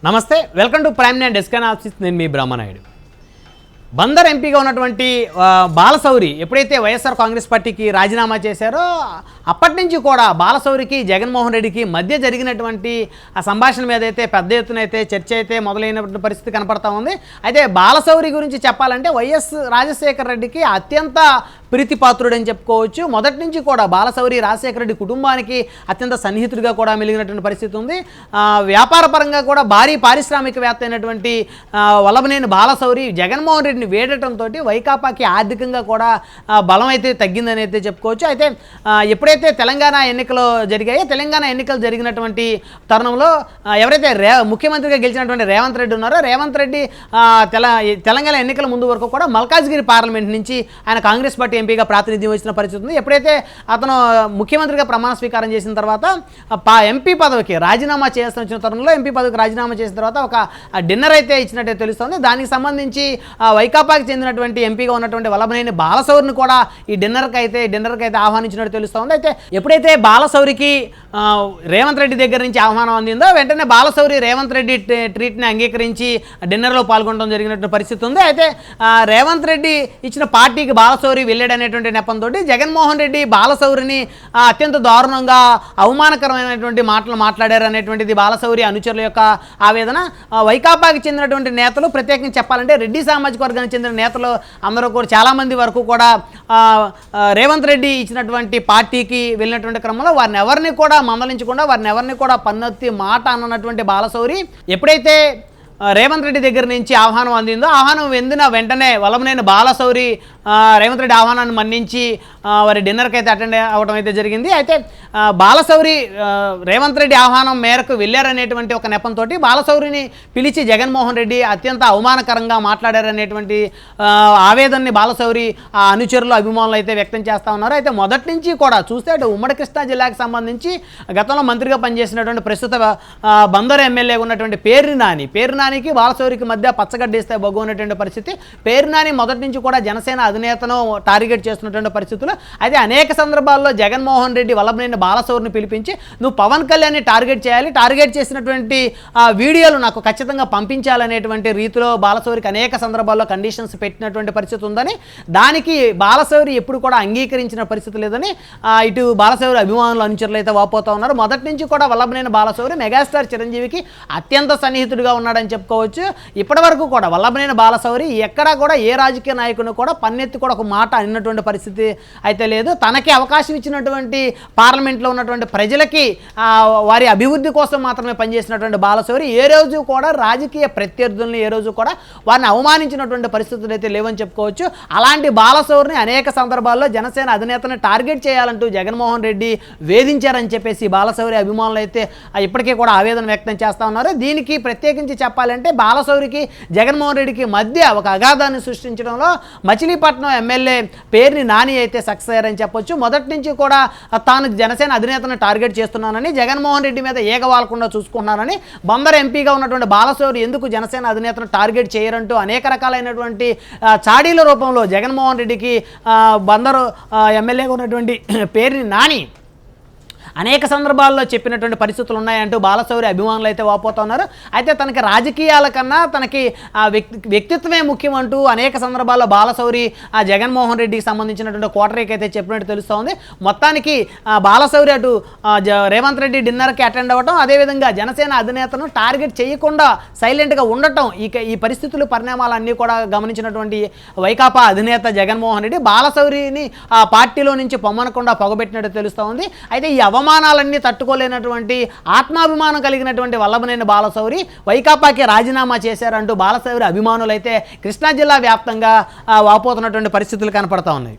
నమస్తే, welcome to prime nine desk analysis. నేను మీ బ్రహ్మనాయుడు. బందర్ ఎంపీగా ఉన్నటువంటి బాలశౌరి ఎప్పుడైతే వైఎస్ఆర్ కాంగ్రెస్ పార్టీకి రాజీనామా చేశారో అప్పటి నుంచి కూడా బాలశౌరికి జగన్మోహన్ రెడ్డికి మధ్య జరిగినటువంటి ఆ సంభాషణ మీద అయితే పెద్ద ఎత్తున అయితే చర్చ అయితే మొదలైనటువంటి పరిస్థితి కనపడతా ఉంది. అయితే బాలశౌరి గురించి చెప్పాలంటే వైఎస్ రాజశేఖర రెడ్డికి అత్యంత ప్రీతిపాత్రుడు అని చెప్పుకోవచ్చు. మొదటి నుంచి కూడా బాలశౌరి రాజశేఖర రెడ్డి కుటుంబానికి అత్యంత సన్నిహితుడిగా కూడా మెలిగినటువంటి పరిస్థితి ఉంది. వ్యాపార పరంగా కూడా భారీ పారిశ్రామికవేత్త అయినటువంటి వల్లభనేని బాలశౌరి జగన్మోహన్ రెడ్డిని వేడటంతో వైకాపాకి ఆర్థికంగా కూడా బలం అయితే తగ్గిందని అయితే చెప్పుకోవచ్చు. అయితే ఎప్పుడైతే తెలంగాణ ఎన్నికలు జరిగాయో తెలంగాణ ఎన్నికలు జరిగినటువంటి తరుణంలో ఎవరైతే ముఖ్యమంత్రిగా గెలిచినటువంటి రేవంత్ రెడ్డి ఉన్నారో రేవంత్ రెడ్డి తెలంగాణ ఎన్నికల ముందు వరకు కూడా మల్కాజ్గిరి పార్లమెంట్ నుంచి ఆయన కాంగ్రెస్ పార్టీ ఎంపీగా ప్రాతినిధ్యం వహించిన పరిస్థితి ఉంది. ఎప్పుడైతే అతను ముఖ్యమంత్రిగా ప్రమాణ స్వీకారం చేసిన తర్వాత ఎంపీ పదవికి రాజీనామా చేయాల్సిన వచ్చిన తరుణంలో ఎంపీ పదవికి రాజీనామా చేసిన తర్వాత ఒక డిన్నర్ అయితే ఇచ్చినట్టే తెలుస్తుంది. దానికి సంబంధించి వైకాపాకి చెందినటువంటి ఎంపీగా ఉన్నటువంటి వల్లభనేని బాలశౌరిని కూడా ఈ డిన్నర్కి అయితే ఆహ్వానించినట్టు తెలుస్తోంది. అయితే ఎప్పుడైతే బాలశౌరికి రేవంత్ రెడ్డి దగ్గర నుంచి ఆహ్వానం అందిందో వెంటనే బాలశౌరి రేవంత్ రెడ్డి ట్రీట్ని అంగీకరించి డిన్నర్లో పాల్గొనడం జరిగినటువంటి పరిస్థితి ఉంది. అయితే రేవంత్ రెడ్డి ఇచ్చిన పార్టీకి బాలశౌరి వెళ్ళాడనేటువంటి నెపంతో జగన్మోహన్ రెడ్డి బాలశౌరిని అత్యంత దారుణంగా అవమానకరమైనటువంటి మాటలు మాట్లాడారు అనేటువంటిది బాలశౌరి అనుచరుల యొక్క ఆవేదన. వైకాపాకి చెందినటువంటి నేతలు, ప్రత్యేకంగా చెప్పాలంటే రెడ్డి సామాజిక వర్గానికి చెందిన నేతలు అందరూ కూడా చాలామంది వరకు కూడా రేవంత్ రెడ్డి ఇచ్చినటువంటి పార్టీకి వెళ్ళినటువంటి క్రమంలో వారిని ఎవరిని కూడా మందలించకుండా వారిని ఎవరిని కూడా పన్నొత్తి మాట అన్నటువంటి బాలశౌరి ఎప్పుడైతే రేవంత్ రెడ్డి దగ్గర నుంచి ఆహ్వానం అందిందో ఆహ్వానం అందిన వెంటనే వల్లభనేని బాలశౌరి రేవంత్ రెడ్డి ఆహ్వానాన్ని మన్నించి వారి డిన్నర్కి అయితే అటెండ్ అవ్వడం అయితే జరిగింది. అయితే బాలశౌరి రేవంత్ రెడ్డి ఆహ్వానం మేరకు వెళ్ళారనేటువంటి ఒక నెపంతో బాలశౌరిని పిలిచి జగన్మోహన్ రెడ్డి అత్యంత అవమానకరంగా మాట్లాడారనేటువంటి ఆవేదనని బాలశౌరి అనుచరులు అభిమానులు అయితే వ్యక్తం చేస్తూ ఉన్నారు. అయితే మొదటి నుంచి కూడా చూస్తే అటు ఉమ్మడి కృష్ణా జిల్లాకు సంబంధించి గతంలో మంత్రిగా పనిచేసినటువంటి ప్రస్తుత బందరు ఎమ్మెల్యే ఉన్నటువంటి పేర్ని నానికి బాలశౌరికి మధ్య పచ్చగడ్డేస్తే బగ్గు ఉన్నటువంటి పరిస్థితి. పేరు నాని మొదటి నుంచి కూడా జనసేన అధినేతను టార్గెట్ చేస్తున్నటువంటి పరిస్థితులు. అయితే అనేక సందర్భాల్లో జగన్మోహన్ రెడ్డి వల్లభనేని బాలశౌరిని పిలిపించి నువ్వు పవన్ కళ్యాణ్ని టార్గెట్ చేయాలి, టార్గెట్ చేసినటువంటి వీడియోలు నాకు ఖచ్చితంగా పంపించాలనేటువంటి రీతిలో బాలశౌరికి అనేక సందర్భాల్లో కండిషన్స్ పెట్టినటువంటి పరిస్థితి ఉందని, దానికి బాలశౌరి ఎప్పుడు కూడా అంగీకరించిన పరిస్థితి లేదని ఇటు బాలశౌరి అభిమానులు అనుచరులు అయితే వాపోతూ ఉన్నారు. మొదటి నుంచి కూడా వల్లభనేని బాలశౌరి మెగాస్టార్ చిరంజీవికి అత్యంత సన్నిహితుడిగా ఉన్నాడని చెప్పుకోవచ్చు. ఇప్పటి వరకు కూడా వల్లభనేని బాలశౌరి ఎక్కడా కూడా ఏ రాజకీయ నాయకుని కూడా పన్నెత్తి కూడా ఒక మాట అన్నటువంటి పరిస్థితి అయితే లేదు. తనకి అవకాశం ఇచ్చినటువంటి పార్లమెంట్లో ఉన్నటువంటి ప్రజలకి వారి అభివృద్ధి కోసం మాత్రమే పనిచేసినటువంటి బాలశౌరి ఏ రోజు కూడా రాజకీయ ప్రత్యర్థుల్ని ఏ రోజు కూడా వారిని అవమానించినటువంటి పరిస్థితులు అయితే లేవని చెప్పుకోవచ్చు. అలాంటి బాలశౌరిని అనేక సందర్భాల్లో జనసేన అధినేతను టార్గెట్ చేయాలంటూ జగన్మోహన్ రెడ్డి వేధించారని చెప్పేసి బాలశౌరి అభిమానులు అయితే ఇప్పటికే కూడా ఆవేదన వ్యక్తం చేస్తూ ఉన్నారు. దీనికి ప్రత్యేకించి చెప్పాలంటే బాలశౌరికి జగన్మోహన్ రెడ్డికి మధ్య ఒక అగాధాన్ని సృష్టించడంలో మచిలీపట్నం ఎమ్మెల్యే పేర్ని నాని అయితే సక్సెస్ అయ్యారని చెప్పొచ్చు. మొదటి నుంచి కూడా తాను జనసేన అధినేతను టార్గెట్ చేస్తున్నానని, జగన్మోహన్ రెడ్డి మీద ఏగవాలకుండా చూసుకుంటున్నానని, బందర్ ఎంపీగా ఉన్నటువంటి బాలశౌరి ఎందుకు జనసేన అధినేతను టార్గెట్ చేయరంటూ అనేక రకాలైనటువంటి చాడీల రూపంలో జగన్మోహన్ రెడ్డికి బందరు ఎమ్మెల్యేగా ఉన్నటువంటి పేర్ని నాని అనేక సందర్భాల్లో చెప్పినటువంటి పరిస్థితులు ఉన్నాయంటూ బాలశౌరి అభిమానులు అయితే వాపోతున్నారు. అయితే తనకి రాజకీయాల కన్నా తనకి వ్యక్తిత్వమే ముఖ్యం అంటూ అనేక సందర్భాల్లో బాలశౌరి జగన్మోహన్ రెడ్డికి సంబంధించినటువంటి కోటరీకి అయితే చెప్పినట్టు తెలుస్తోంది. మొత్తానికి బాలశౌరి అటు రేవంత్ రెడ్డి డిన్నర్కి అటెండ్ అవ్వటం, అదేవిధంగా జనసేన అధినేతను టార్గెట్ చేయకుండా సైలెంట్గా ఉండటం, ఈ పరిస్థితులు పరిణామాలన్నీ కూడా గమనించినటువంటి వైకాపా అధినేత జగన్మోహన్ రెడ్డి బాలశౌరిని ఆ పార్టీలో నుంచి పొమ్మనకుండా పొగబెట్టినట్టు తెలుస్తోంది. అయితే ఈ అవమానాలన్నీ తట్టుకోలేనటువంటి ఆత్మాభిమానం కలిగినటువంటి వల్లభనేని బాలశౌరి వైకాపాకి రాజీనామా చేశారంటూ బాలశౌరి అభిమానులు అయితే కృష్ణా జిల్లా వ్యాప్తంగా వాపోతున్నటువంటి పరిస్థితులు కనపడతా ఉన్నాయి.